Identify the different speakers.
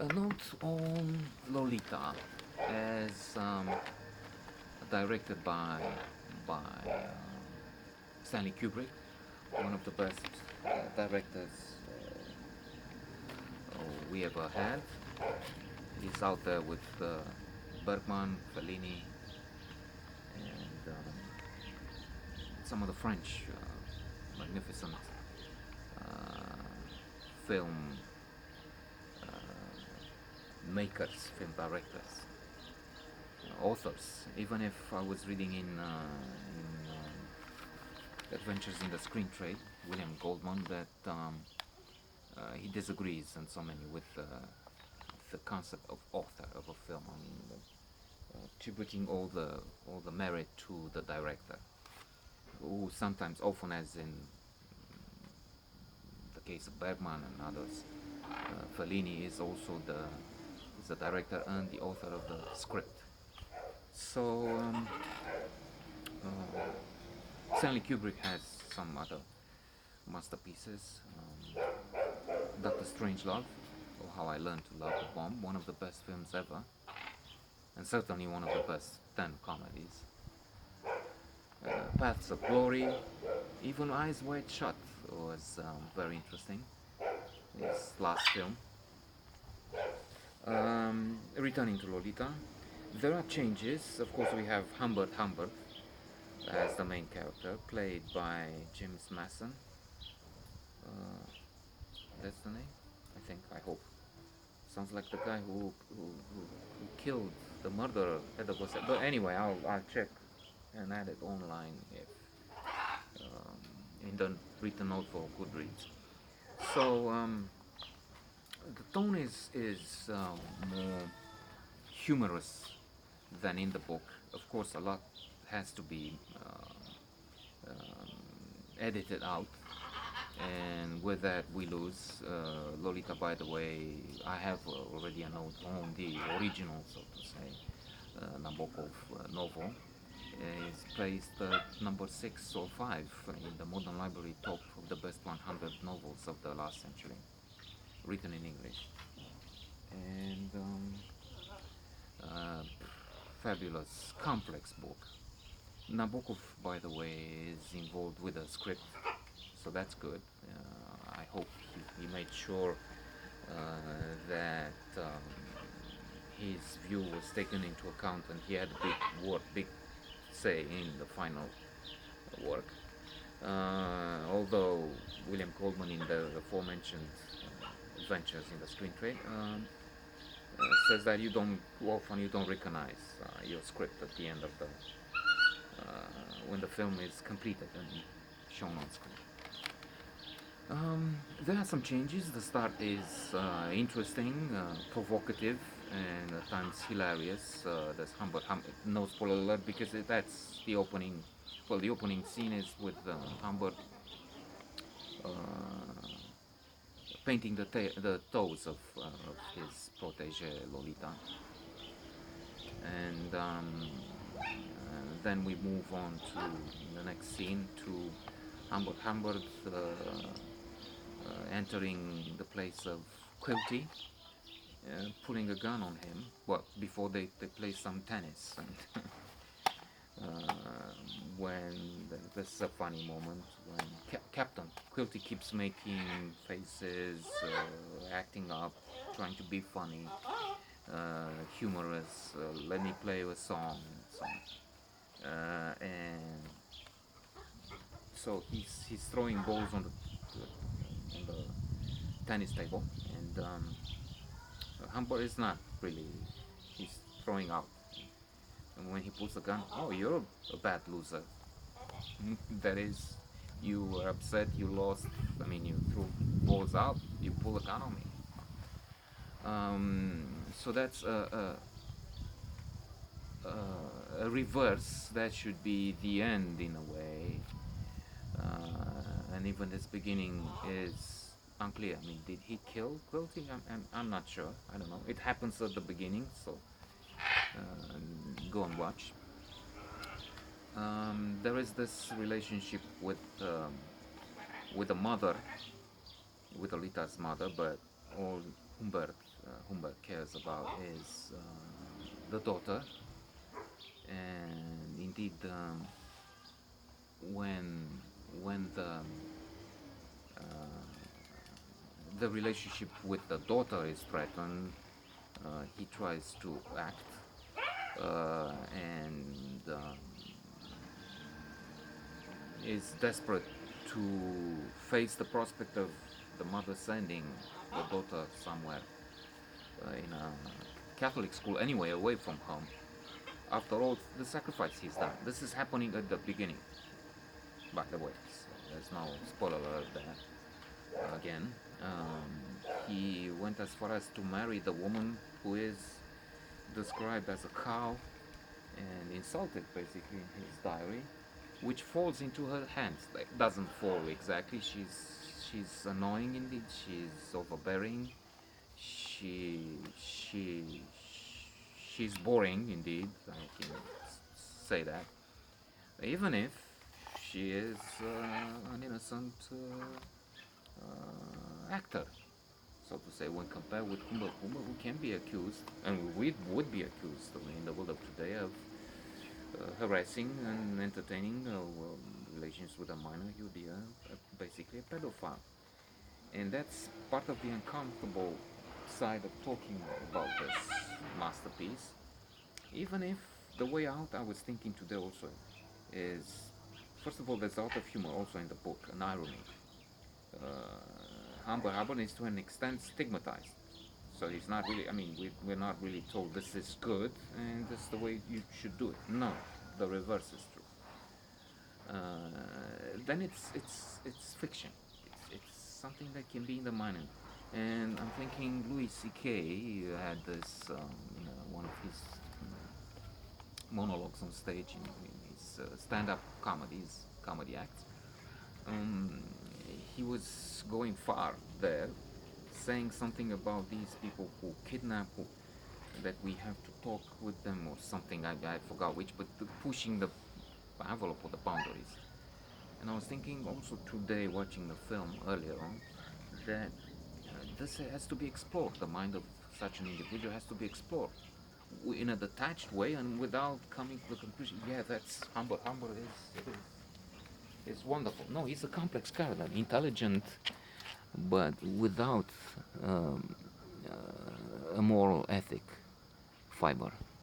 Speaker 1: A note on Lolita, as directed by Stanley Kubrick, one of the best directors we ever had. He's out there with Bergman, Fellini, and some of the French magnificent uh, film makers, film directors, authors. Even if I was reading in Adventures in the Screen Trade, William Goldman, that he disagrees in so many with the concept of author of a film. I mean, attributing all the merit to the director, who sometimes, often as in the case of Bergman and others, Fellini is also the director and the author of the script. So Stanley Kubrick has some other masterpieces. Dr. Strangelove, or How I Learned to Love a Bomb, one of the best films ever, and certainly one of the best 10 comedies. Paths of Glory, even Eyes Wide Shut was very interesting. His last film. Returning to Lolita, there are changes. Of course, we have Humbert as the main character, played by James Mason. Uh, that's the name, I think. I hope. Sounds like the guy who killed the murderer at the bus. But anyway, I'll check and add it online if in the written note for Goodreads. So the tone is more humorous than in the book. Of course, a lot has to be edited out, and with that we lose Lolita. By the way, I have already a note on the original, so to say, Nabokov novel. Is placed number 6 or 5 in the Modern Library top of the best 100 novels of the last century, written in English. And uh, fabulous, complex book. Nabokov, by the way, is involved with the script, so that's good. I hope he made sure that his view was taken into account, and he had big say in the final work. Although William Goldman, in the aforementioned Adventures in the Screen Trade, says that you don't recognize your script at the end of the when the film is completed and shown on screen. There are some changes. The start is interesting, provocative, and at times hilarious. There's Humbert, no spoiler alert, because that's the opening. Well, the opening scene is with Humbert uh, painting the toes of his protege Lolita, and then we move on to the next scene to Humbert entering the place of Quilty, pulling a gun on him. Well, before they play some tennis, and when this is a funny moment when Captain Quilty keeps making faces, acting up, trying to be funny, humorous. Let me play a song, and so on. And so he's throwing balls on the tennis table, and Humbert is not really. He's throwing out, and when he pulls the gun, oh, you're a bad loser. That is, you were upset, you lost. I mean, you threw balls out, you pull a gun on me. So that's a reverse. That should be the end in a way. And even this beginning is unclear. I mean, did he kill Quilty? I'm not sure. I don't know. It happens at the beginning, so go and watch. There is this relationship with the mother, with Lolita's mother, but all Humbert Humbert cares about is the daughter, and indeed, when when the relationship with the daughter is threatened, he tries to act, and is desperate to face the prospect of the mother sending the daughter somewhere in a Catholic school anyway, away from home. After all, the sacrifice he's done. This is happening at the beginning, by the way. So there's no spoiler alert there. Again, he went as far as to marry the woman who is described as a cow and insulted basically in his diary, which falls into her hands. Like, doesn't fall exactly. She's annoying indeed. She's overbearing. She she's boring indeed. I can say that. Even if she is an innocent actor, so to say, when compared with Humbert, who can be accused, and we would be accused in the world of today, of harassing and entertaining relations with a minor. He would be basically a pedophile, and that's part of the uncomfortable side of talking about this masterpiece. Even if the way out, I was thinking today also, is first of all, there's a lot of humor also in the book, an irony. Humbert is to an extent stigmatized. So he's not really, I mean, we're not really told this is good and this is the way you should do it. No, the reverse is true. Then it's fiction. It's something that can be in the mind. And I'm thinking Louis C.K. had this, one of his monologues on stage in his stand-up comedy acts. Um, he was going far there, saying something about these people who kidnap, that we have to talk with them or something. I forgot which, but pushing the envelope or the boundaries. And I was thinking also today, watching the film earlier on, that this has to be explored. The mind of such an individual has to be explored in a detached way and without coming to the conclusion, yeah, that's Humbert. Humbert is wonderful. No, he's a complex character, intelligent, but without a moral ethic fiber.